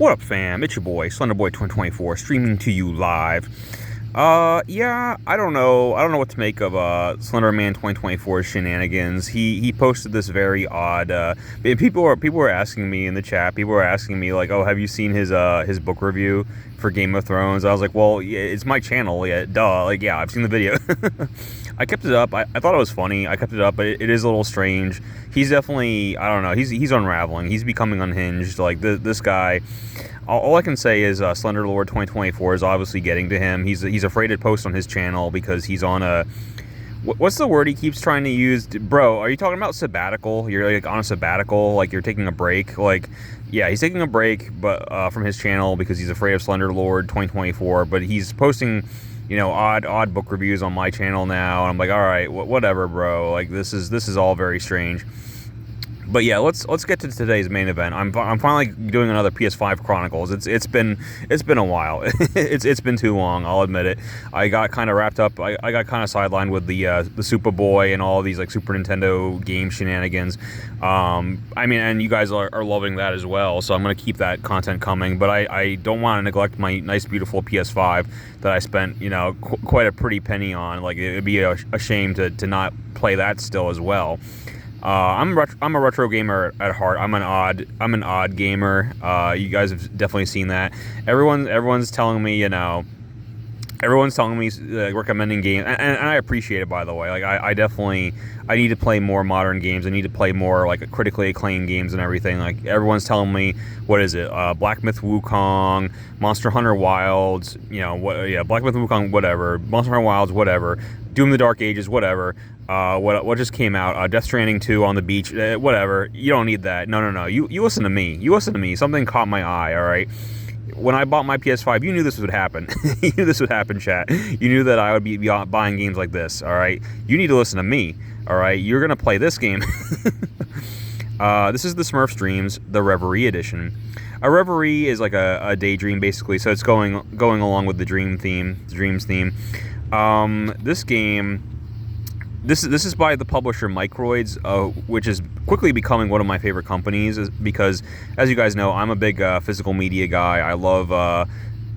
What up, fam? It's your boy, Slenderboy2024, streaming to you live. Yeah, I don't know what to make of Slenderman 2024's shenanigans. He posted this very odd. People were asking me in the chat. People were asking me like, "Oh, have you seen his book review for Game of Thrones?" I was like, "Well, yeah, it's my channel. Yeah, duh. Like, yeah, I've seen the video." I kept it up. I thought it was funny. I kept it up, but it is a little strange. He's definitely, I don't know. He's unraveling. He's becoming unhinged. Like this guy. All I can say is Slender Lord 2024 is obviously getting to him. He's afraid to post on his channel because he's on a... What's the word he keeps trying to use? Bro, are you talking about sabbatical? You're like on a sabbatical, like you're taking a break? Like, yeah, he's taking a break but from his channel because he's afraid of Slender Lord 2024, but he's posting, you know, odd book reviews on my channel now, and I'm like, all right, whatever, bro. Like, this is all very strange. But yeah, let's get to today's main event. I'm finally doing another PS5 Chronicles. It's been a while. it's been too long. I'll admit it. I got kind of wrapped up. I got kind of sidelined with the Superboy and all these like Super Nintendo game shenanigans. I mean, and you guys are loving that as well. So I'm gonna keep that content coming. But I don't want to neglect my nice, beautiful PS5 that I spent, you know, quite a pretty penny on. Like, it'd be a shame to not play that still as well. I'm a retro gamer at heart. I'm an odd gamer. You guys have definitely seen that. Everyone's telling me, you know, recommending games, and I appreciate it, by the way. Like, I definitely need to play more modern games. I need to play more like critically acclaimed games and everything. Like, everyone's telling me, what is it? Black Myth Wukong, Monster Hunter Wilds, you know, Black Myth Wukong, whatever. Monster Hunter Wilds, whatever. Doom the Dark Ages, whatever. What just came out? Death Stranding 2 on the beach, whatever. You don't need that. No. You listen to me. Something caught my eye, all right? When I bought my PS5, you knew this would happen. You knew this would happen, chat. You knew that I would be buying games like this, all right? You need to listen to me, all right? You're going to play this game. This is the Smurfs Dreams, the Reverie Edition. A reverie is like a daydream, basically, so it's going along with the dreams theme. This game... This is by the publisher Microids, which is quickly becoming one of my favorite companies because, as you guys know, I'm a big physical media guy. I love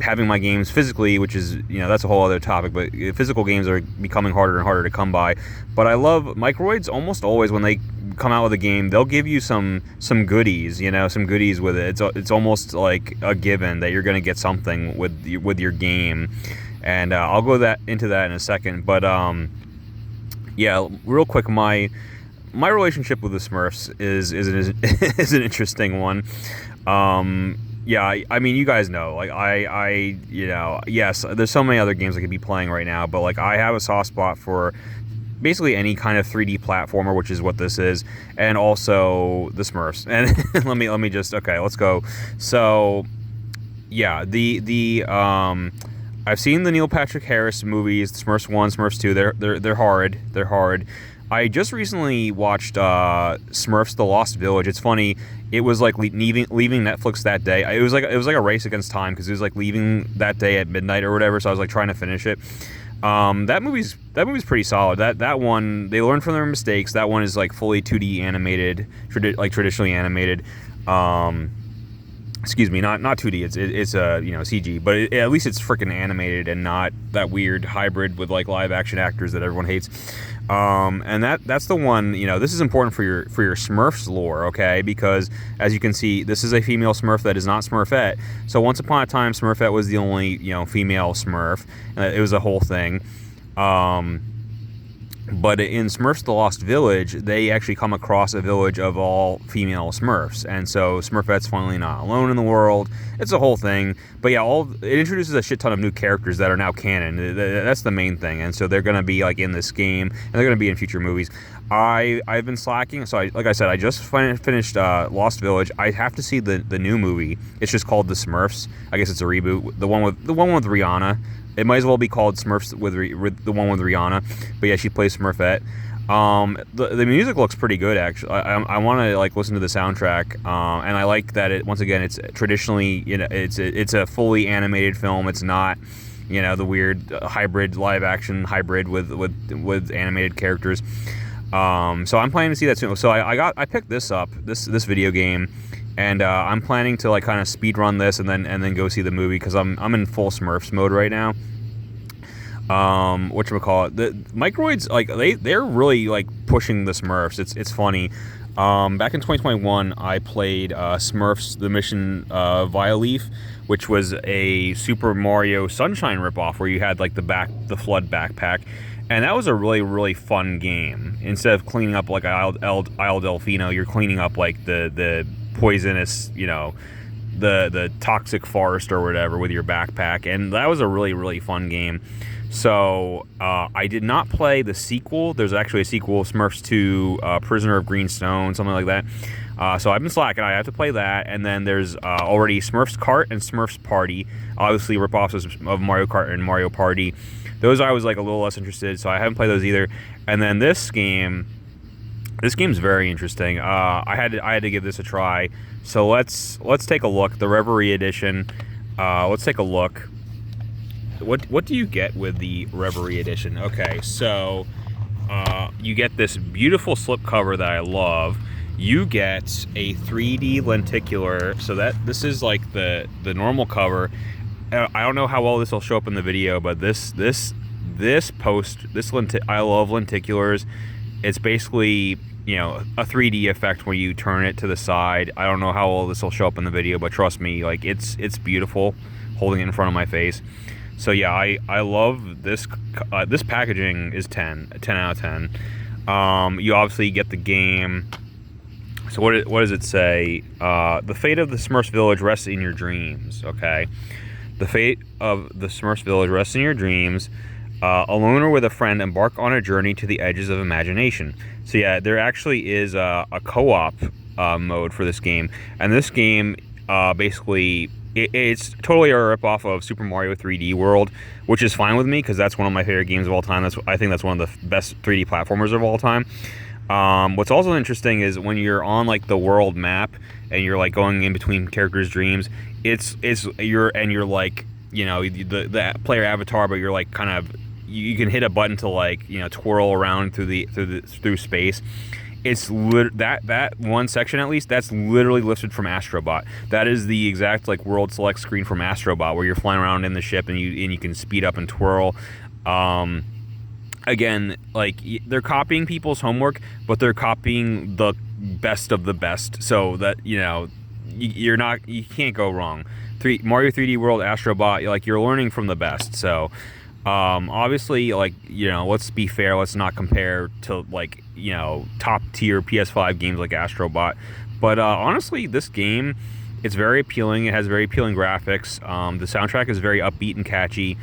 having my games physically, which is, you know, that's a whole other topic, but physical games are becoming harder and harder to come by. But I love Microids almost always when they come out with a game, they'll give you some goodies, you know, some goodies with it. It's almost like a given that you're going to get something with your game. And I'll go into that in a second, but yeah, real quick, my relationship with the Smurfs is an interesting one. Yeah, I mean, you guys know, like, you know, yes, there's so many other games I could be playing right now, but like, I have a soft spot for basically any kind of 3D platformer, which is what this is, and also the Smurfs. And let me just, okay, let's go. So, yeah, I've seen the Neil Patrick Harris movies, Smurfs 1, Smurfs 2. They're hard. They're hard. I just recently watched Smurfs: The Lost Village. It's funny. It was like leaving Netflix that day. It was like a race against time because it was like leaving that day at midnight or whatever. So I was like trying to finish it. That movie's pretty solid. That one, they learned from their mistakes. That one is like fully 2D animated, like traditionally animated. Excuse me, not 2D. It's you know, CG, but at least it's freaking animated and not that weird hybrid with like live action actors that everyone hates. And that's the one. You know, this is important for your Smurfs lore, okay? Because as you can see, this is a female Smurf that is not Smurfette. So once upon a time, Smurfette was the only, you know, female Smurf. It was a whole thing. But in Smurfs: The Lost Village, they actually come across a village of all female Smurfs, and so Smurfette's finally not alone in the world. It's a whole thing, but yeah, it introduces a shit ton of new characters that are now canon. That's the main thing, and so they're gonna be like in this game, and they're gonna be in future movies. I've been slacking, so like I said, I just finished Lost Village. I have to see the new movie. It's just called The Smurfs. I guess it's a reboot. The one with Rihanna. It might as well be called Smurfs with the one with Rihanna, but yeah, she plays Smurfette. The music looks pretty good, actually. I want to like listen to the soundtrack, and I like that it, once again, it's traditionally, you know, it's a fully animated film. It's not, you know, the weird hybrid live action hybrid with animated characters. So I'm planning to see that soon. So I picked this up, this video game. and I'm planning to like kind of speed run this and then go see the movie because I'm in full Smurfs mode right now. Whatchamacallit, the Microids, like they're really like pushing the Smurfs. It's funny. Back in 2021, I played Smurfs: The Mission Vialeaf, which was a Super Mario Sunshine ripoff where you had like the flood backpack, and that was a really fun game. Instead of cleaning up like Isle Delfino, you're cleaning up like the poisonous, the toxic forest or whatever with your backpack, and that was a really fun game. So I did not play the sequel. There's actually a sequel, Smurfs 2, Prisoner of Green Stone, something like that. So I've been slacking. I have to play that. And then there's already Smurfs Kart and Smurfs Party, obviously ripoffs of Mario Kart and Mario Party. Those I was like a little less interested, so I haven't played those either. And then this game's very interesting. I had to give this a try. So let's take a look. The Reverie Edition. Let's take a look. What do you get with the Reverie Edition? Okay, so you get this beautiful slipcover that I love. You get a 3D lenticular, so that this is like the normal cover. I don't know how well this will show up in the video, but I love lenticulars. It's basically, a 3D effect when you turn it to the side. I don't know how well this will show up in the video, but trust me, like it's beautiful holding it in front of my face. So yeah, I love this. This packaging is 10 out of 10. You obviously get the game. So what does it say? The fate of the Smurfs village rests in your dreams. Okay, the fate of the Smurfs village rests in your dreams. Alone or with a friend, embark on a journey to the edges of imagination. So yeah, there actually is a co-op mode for this game, and this game basically. It's totally a ripoff of Super Mario 3D World, which is fine with me because that's one of my favorite games of all time. I think that's one of the best 3D platformers of all time. What's also interesting is when you're on like the world map and you're like going in between characters' dreams, you're like the player avatar, but you're like kind of you can hit a button to like twirl around through space. It's that one section at least that's literally lifted from Astrobot. That is the exact like world select screen from Astrobot where you're flying around in the ship and you can speed up and twirl. Again, like they're copying people's homework, but they're copying the best of the best. So that you can't go wrong. Mario 3D World, Astrobot, like you're learning from the best. So obviously, like let's be fair. Let's not compare to like top tier PS5 games like Astrobot. But honestly, this game, it's very appealing. It has very appealing graphics. The soundtrack is very upbeat and catchy.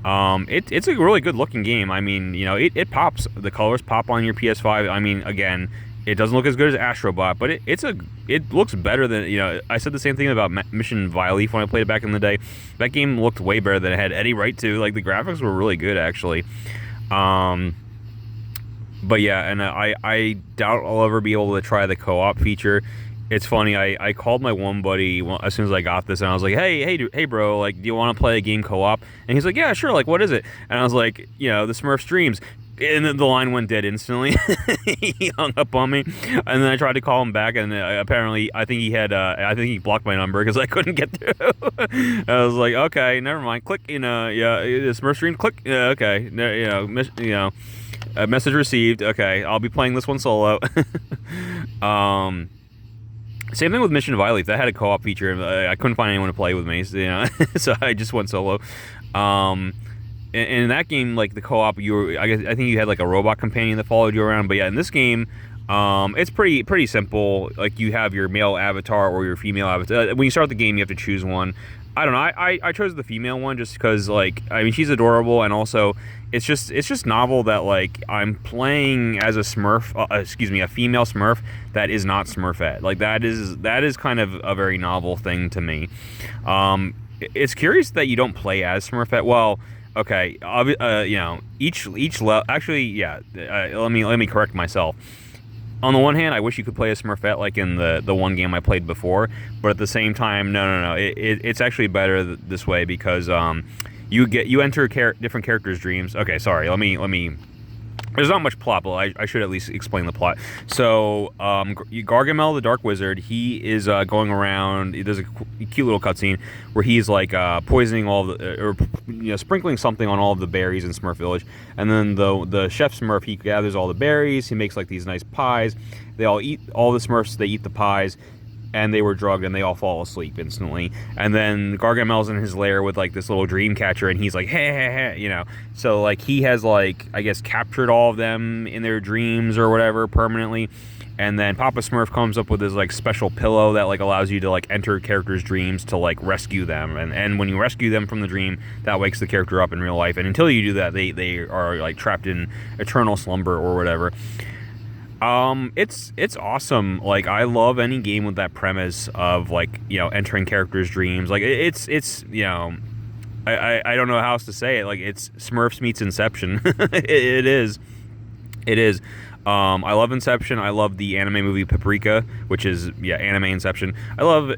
It's a really good looking game. I mean, it pops. The colors pop on your PS5. I mean, again, it doesn't look as good as Astrobot, but it looks better than, I said the same thing about Mission Vialeaf when I played it back in the day. That game looked way better than it had any right to. Like, the graphics were really good, actually. But yeah, and I doubt I'll ever be able to try the co-op feature. It's funny, I called my one buddy as soon as I got this, and I was like, hey bro, like, do you want to play a game co-op? And he's like, yeah, sure, like, what is it? And I was like, the Smurfs Dreams. And then the line went dead instantly. He hung up on me, and then I tried to call him back, and apparently, I think he blocked my number because I couldn't get through. I was like, okay, never mind. Click, Smurf Stream. Click, okay, message received. Okay, I'll be playing this one solo. Same thing with Mission Vialeaf. That had a co-op feature. I couldn't find anyone to play with me, so I just went solo. In that game, like the co-op, I think you had like a robot companion that followed you around. But yeah, in this game, it's pretty simple. Like you have your male avatar or your female avatar. When you start the game, you have to choose one. I don't know. I chose the female one just because, like, I mean, she's adorable, and also it's just novel that like I'm playing as a Smurf, a female Smurf that is not Smurfette. Like that is kind of a very novel thing to me. It's curious that you don't play as Smurfette. Well, okay, each level. Actually, yeah. Let me correct myself. On the one hand, I wish you could play as Smurfette like in the one game I played before, but at the same time, no. It's actually better this way because you enter different characters' dreams. Okay, sorry. Let me There's not much plot, but I should at least explain the plot. So, Gargamel, the Dark Wizard, he is going around. There's a cute little cutscene where he's like poisoning all the, or sprinkling something on all of the berries in Smurf Village. And then the chef Smurf, he gathers all the berries. He makes like these nice pies. They all eat, all the Smurfs. They eat the pies. And they were drugged, and they all fall asleep instantly. And then Gargamel's in his lair with like this little dream catcher, and he's like, hey, So like he has like, I guess, captured all of them in their dreams or whatever permanently. And then Papa Smurf comes up with this like special pillow that like allows you to like enter characters' dreams to like rescue them. And when you rescue them from the dream, that wakes the character up in real life. And until you do that, they are like trapped in eternal slumber or whatever. It's awesome. Like, I love any game with that premise of like, entering characters' dreams. Like, it's I don't know how else to say it. Like, it's Smurfs meets Inception. It is. I love Inception. I love the anime movie Paprika, which is anime Inception. I love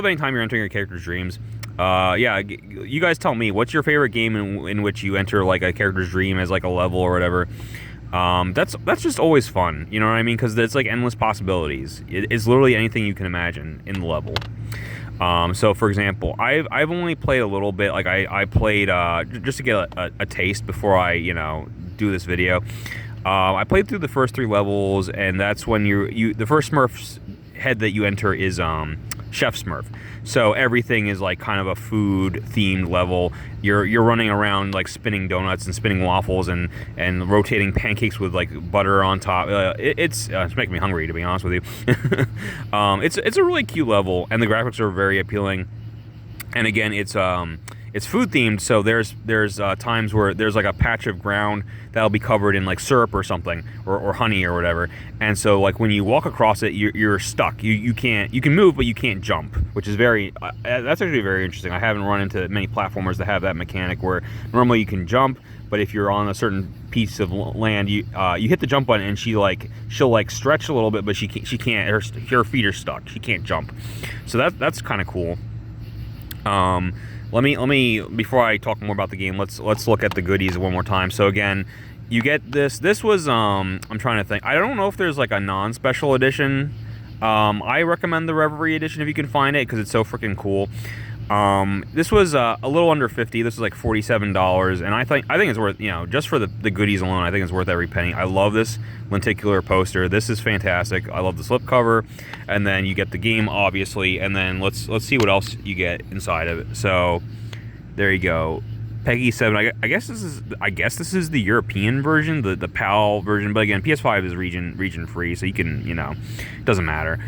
anytime you're entering a character's dreams. You guys tell me, what's your favorite game in which you enter like a character's dream as like a level or whatever? That's just always fun, you know what I mean? Because it's like endless possibilities. It's literally anything you can imagine in the level. So for example, I've only played a little bit. Like I played just to get a taste before I do this video. I played through the first 3 levels, and that's when the first Smurf's head that you enter is Chef Smurf. So everything is like kind of a food themed level. You're running around like spinning donuts and spinning waffles and rotating pancakes with like butter on top. It's making me hungry, to be honest with you. It's a really cute level, and the graphics are very appealing. And again, it's food themed, so there's times where there's like a patch of ground that'll be covered in like syrup or something, or honey or whatever, and so like when you walk across it, you're stuck. You can move, but you can't jump, which is that's actually very interesting. I haven't run into many platformers that have that mechanic where normally you can jump, but if you're on a certain piece of land, you hit the jump button, and she'll stretch a little bit, but she can't. Her feet are stuck. She can't jump. So that's kind of cool. Let me before I talk more about the game, let's look at the goodies one more time. So again, you get this. This was I'm trying to think. I don't know if there's like a non-special edition. I recommend the Reverie edition if you can find it, because it's so freaking cool. This was a little under $50. This was like $47, and I think it's worth, just for the goodies alone, I think it's worth every penny. I love this lenticular poster. This is fantastic. I love the slipcover, and then you get the game, obviously, and then let's see what else you get inside of it. So there you go. Peggy 7. I guess this is the European version, the PAL version, but again, PS5 is region free, so you can, it doesn't matter.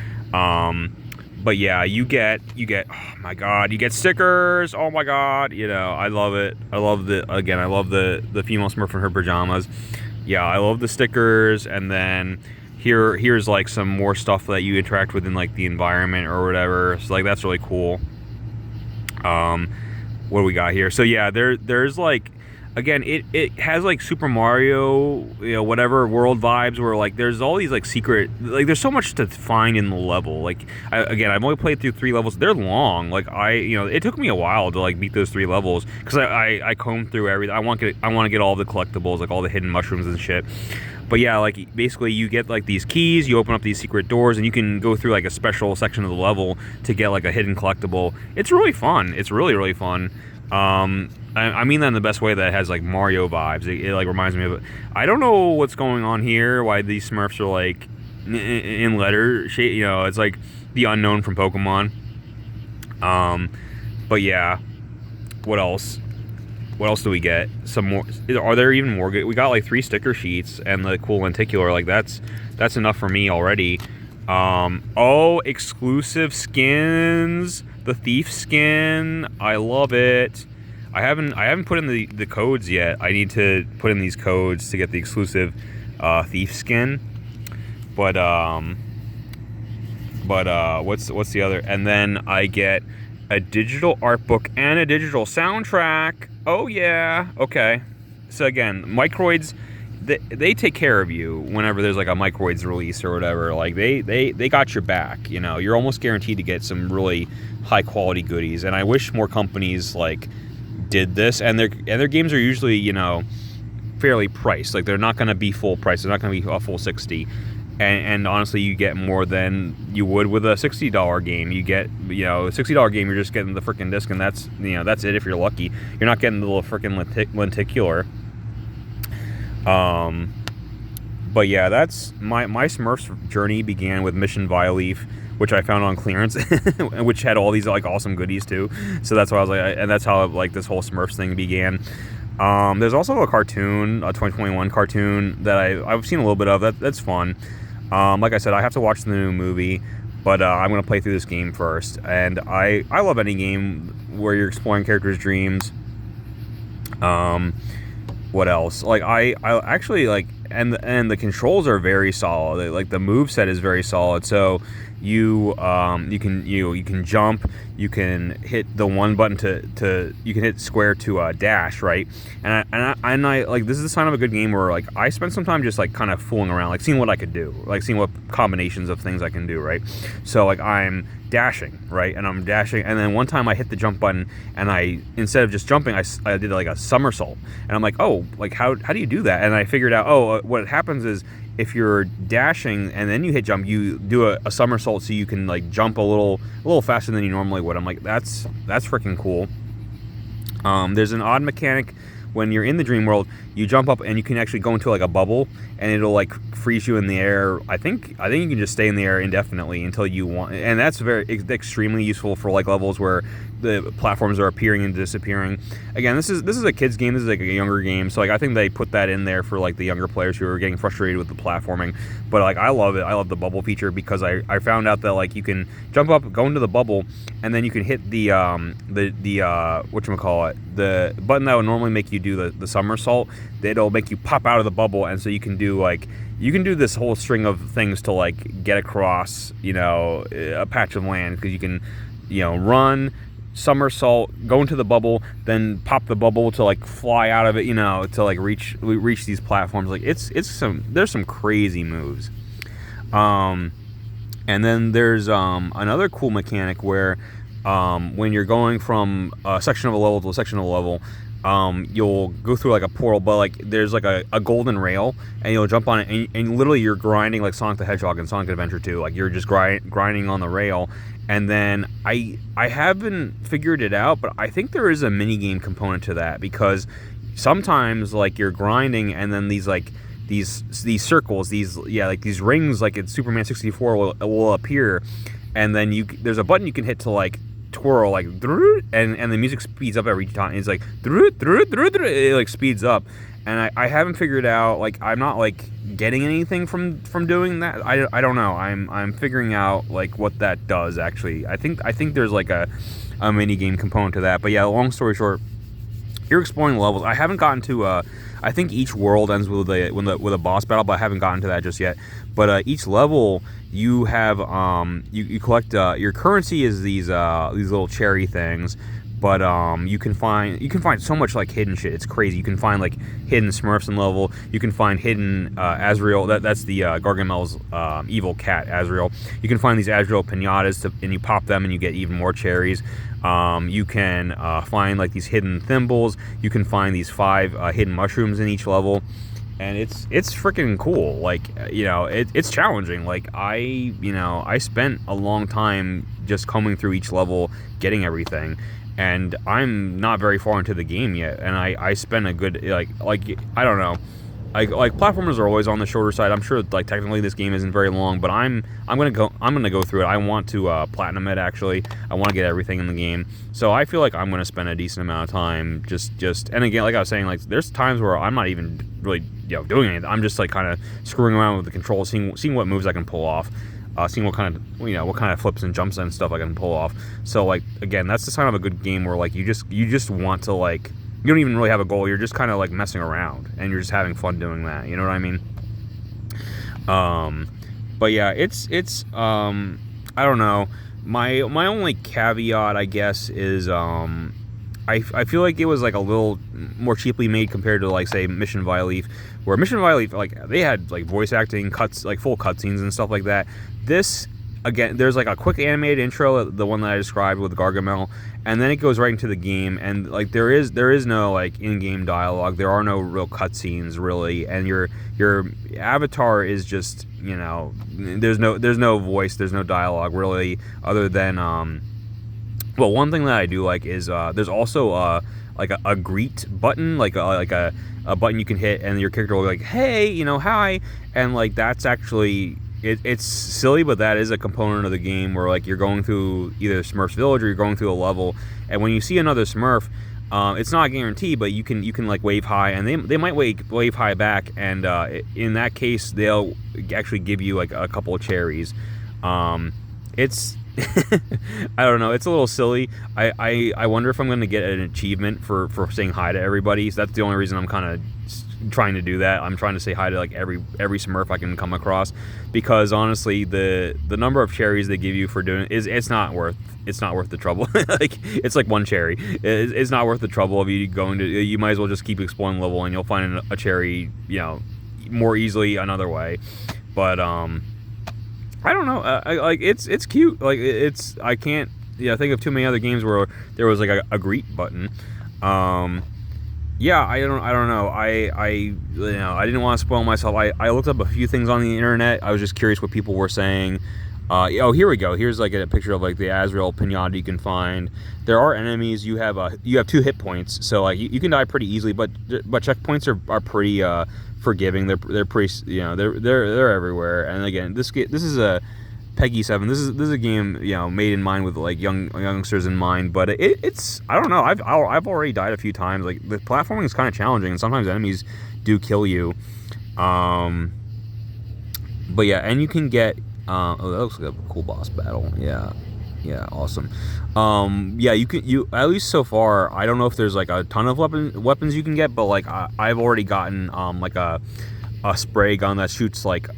But yeah, you get, oh my god, you get stickers. Oh my god, I love it. I love the female Smurf in her pajamas. Yeah, I love the stickers. And then here's like some more stuff that you interact with in like the environment or whatever. So like that's really cool. What do we got here? So yeah, there's like, again, it has like Super Mario, whatever world vibes, where like there's all these like secret, like there's so much to find in the level. Like I've only played through 3 levels. They're long. Like it took me a while to like beat those 3 levels, because I combed through everything. I want to get all the collectibles, like all the hidden mushrooms and shit. But yeah, like basically you get like these keys, you open up these secret doors, and you can go through like a special section of the level to get like a hidden collectible. It's really fun. It's really, really fun. I mean that in the best way, that it has like Mario vibes. It like reminds me of it. I don't know what's going on here, why these Smurfs are like in letter shape. It's like the unknown from Pokemon. But yeah, what else? What else do we get? Some more. Are there even more good? We got like 3 sticker sheets and the cool lenticular. Like that's enough for me already. Exclusive skins. The thief skin. I love it. I haven't put in the codes yet. I need to put in these codes to get the exclusive thief skin. But what's the other? And then I get a digital art book and a digital soundtrack. Oh yeah. Okay. So again, Microids, they take care of you whenever there's like a Microids release or whatever. Like they got your back. You're almost guaranteed to get some really high quality goodies. And I wish more companies like did this, and their games are usually fairly priced. Like they're not going to be full price. They're not going to be a full 60. And honestly, you get more than you would with a $60 game. You get, a $60 game, you're just getting the freaking disc, and that's it if you're lucky. You're not getting the little freaking lenticular. But yeah, that's my Smurfs journey began with Mission Violif, which I found on clearance, which had all these like awesome goodies too. So that's why I was like, and that's how like this whole Smurfs thing began. There's also a cartoon, a 2021 cartoon that I've seen a little bit of. That's fun. Like I said, I have to watch the new movie, but I'm gonna play through this game first. And I love any game where you're exploring characters' dreams. What else? Like I actually like, and the controls are very solid. Like the move set is very solid. So you can jump, you can hit the one button to you can hit square to dash, right? And I like, this is the sign of a good game where like I spent some time just like kind of fooling around, like seeing what I could do, like seeing what combinations of things I can do, right? So like I'm dashing, right? And I'm dashing, and then one time I hit the jump button, and I, instead of just jumping, I did like a somersault, and I'm like, oh, like how do you do that? And I figured out, what happens is, if you're dashing and then you hit jump, you do a somersault, so you can like jump a little faster than you normally would. I'm like, that's freaking cool. There's an odd mechanic when you're in the dream world. You jump up and you can actually go into like a bubble, and it'll like freeze you in the air. I think you can just stay in the air indefinitely until you want, and that's extremely useful for like levels where the platforms are appearing and disappearing. Again, this is a kid's game. This is like a younger game, so like I think they put that in there for like the younger players who are getting frustrated with the platforming. But like I love it. I love the bubble feature, because I found out that like you can jump up, go into the bubble, and then you can hit the whatchamacallit, the button that would normally make you do the somersault. It'll make you pop out of the bubble, and so you can do this whole string of things to like get across a patch of land, because you can run, somersault, go into the bubble, then pop the bubble to like fly out of it, to like reach these platforms. Like there's some crazy moves. And then there's another cool mechanic where when you're going from a section of a level to a section of a level, you'll go through like a portal, but like there's like a golden rail, and you'll jump on it, and literally you're grinding like Sonic the Hedgehog and Sonic Adventure 2. Like you're just grinding on the rail. And then I haven't figured it out, but I think there is a mini game component to that, because sometimes like you're grinding, and then these circles, these rings, like in Superman 64 will appear, and then there's a button you can hit to like twirl, like, and the music speeds up every time. It's like it like speeds up, and I haven't figured out, like I'm not like getting anything from doing that. I don't know. I'm figuring out like what that does actually. I think there's like a mini game component to that. But yeah, long story short, you're exploring levels. I haven't gotten to I think each world ends with a boss battle, but I haven't gotten to that just yet. But each level you have you collect your currency is these little cherry things. But you can find so much like hidden shit. It's crazy. You can find like hidden Smurfs in level. You can find hidden Azrael. That's the Gargamel's evil cat, Azrael. You can find these Azrael pinatas, and you pop them, and you get even more cherries. You can find like these hidden thimbles. You can find these 5 hidden mushrooms in each level, and it's freaking cool. Like it's challenging. Like I spent a long time just combing through each level, getting everything. And I'm not very far into the game yet, and I spent a good like I don't know, like platformers are always on the shorter side. I'm sure like technically this game isn't very long, but I'm gonna go through it. I want to platinum it actually. I want to get everything in the game, so I feel like I'm gonna spend a decent amount of time just and again, like I was saying, like there's times where I'm not even really doing anything. I'm just like kind of screwing around with the controls, seeing what moves I can pull off. Seeing what kind of flips and jumps and stuff I can pull off. So like again, that's the sign of a good game where like you just want to like, you don't even really have a goal. You're just kind of like messing around, and you're just having fun doing that. You know what I mean? But yeah, it's I don't know. My only caveat, I guess, is I feel like it was like a little more cheaply made compared to like say Mission Violif, where Mission Violif like they had like voice acting cuts, like full cutscenes and stuff like that. This again, there's like a quick animated intro, the one that I described with Gargamel, and then it goes right into the game, and like there is no like in-game dialogue. There are no real cutscenes really, and your avatar is just, you know, there's no voice, there's no dialogue really, other than well, one thing that I do like is there's also like a greet button, like a button you can hit, and your character will be like, hey, you know, hi, and like that's actually. It's silly, but that is a component of the game where like you're going through either Smurfs Village or you're going through a level, and when you see another Smurf, it's not a guarantee, but you can like wave hi, and they might wave hi back, and in that case they'll actually give you like a couple of cherries. It's I don't know, it's a little silly. I wonder if I'm going to get an achievement for saying hi to everybody. So that's the only reason I'm kind of trying to do that. I'm trying to say hi to like every Smurf I can come across, because honestly the number of cherries they give you for doing it's not worth the trouble. Like it's like one cherry. It's not worth the trouble of you going to. You might as well just keep exploring the level and you'll find a cherry, you know, more easily another way. But I don't know. Like it's cute. Like it's I can't think of too many other games where there was like a greet button. Yeah, I don't know. I didn't want to spoil myself. I looked up a few things on the internet. I was just curious what people were saying. Oh, here we go. Here's like a picture of like the Azrael pinata you can find. There are enemies. You have 2 hit points, so like you can die pretty easily. But checkpoints are pretty forgiving. They're pretty, you know, they're everywhere. And again, this is a Peggy 7. This is a game, you know, made in mind with like youngsters in mind. But it's I don't know. I've already died a few times. Like the platforming is kind of challenging, and sometimes enemies do kill you. But yeah, and you can get. Oh, that looks like a cool boss battle. Yeah, awesome. Yeah, you at least so far. I don't know if there's like a ton of weapons you can get, but like I've already gotten like a spray gun that shoots like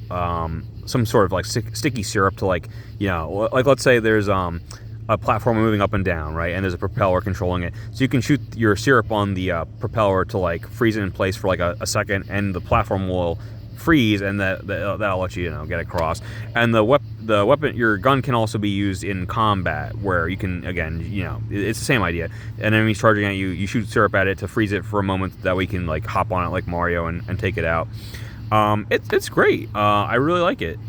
some sort of like sticky syrup to, like, you know, like let's say there's a platform moving up and down, right, and there's a propeller controlling it, so you can shoot your syrup on the propeller to like freeze it in place for like a second, and the platform will freeze, and that'll let you, you know, get across. And the weapon, your gun can also be used in combat, where you can, again, you know, it's the same idea. An enemy's charging at you, you shoot syrup at it to freeze it for a moment, that way you can like hop on it like Mario and take it out. It's great. I really like it.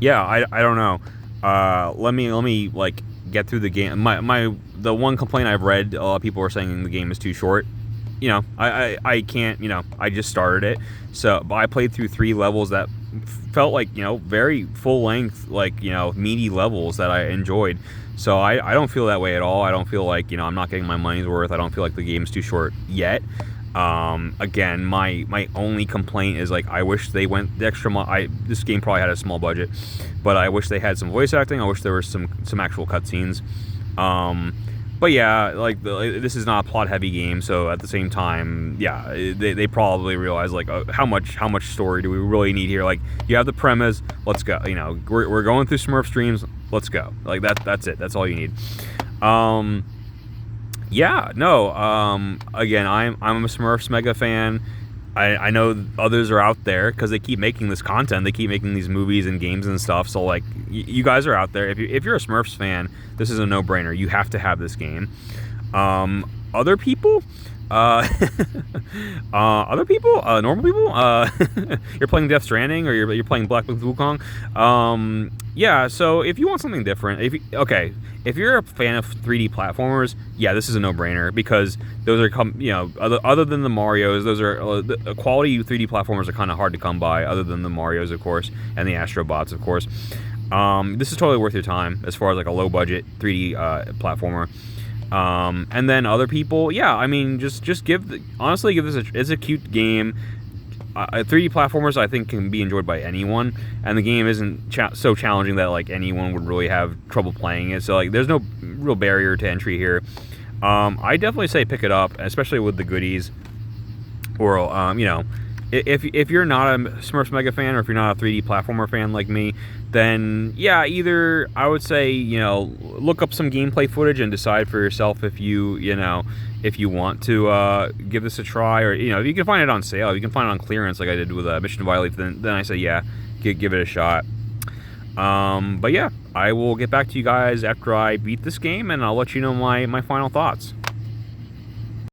Yeah, I don't know. Let me like get through the game. The one complaint I've read, a lot of people are saying the game is too short. You know, I can't, you know, I just started it, so I played through 3 levels that felt like, you know, very full length, like, you know, meaty levels that I enjoyed. So I don't feel that way at all. I don't feel like, you know, I'm not getting my money's worth. I don't feel like the game's too short yet. Again, my only complaint is like, I wish they went the extra mile. This game probably had a small budget, but I wish they had some voice acting. I wish there was some actual cutscenes. But yeah, like this is not a plot heavy game, so at the same time, yeah, they probably realize like how much story do we really need here? Like, you have the premise, let's go. You know, we're going through Smurf streams, let's go. Like that's it. That's all you need. Yeah, no. Again, I'm a Smurfs mega fan. I know others are out there because they keep making this content. They keep making these movies and games and stuff. So like, you guys are out there. If you're a Smurfs fan, this is a no-brainer. You have to have this game. Other people, normal people, you're playing Death Stranding, or you're playing Black Myth Wukong. Yeah. So if you want something different, if you're a fan of 3D platformers, yeah, this is a no-brainer, because those are other than the Marios, those are the quality 3D platformers are kind of hard to come by, other than the Marios, of course, and the Astrobots, of course. This is totally worth your time as far as like a low-budget 3D platformer. And then other people, yeah, I mean, just give this it's a cute game. 3D platformers, I think, can be enjoyed by anyone, and the game isn't so challenging that like anyone would really have trouble playing it. So like, there's no real barrier to entry here. I definitely say pick it up, especially with the goodies. Or you know, if you're not a Smurfs mega fan, or if you're not a 3D platformer fan like me, then yeah, either I would say, you know, look up some gameplay footage and decide for yourself if you want to give this a try, or, you know, if you can find it on sale, if you can find it on clearance like I did with Mission Violate, then I say yeah, give it a shot. But yeah, I will get back to you guys after I beat this game, and I'll let you know my final thoughts.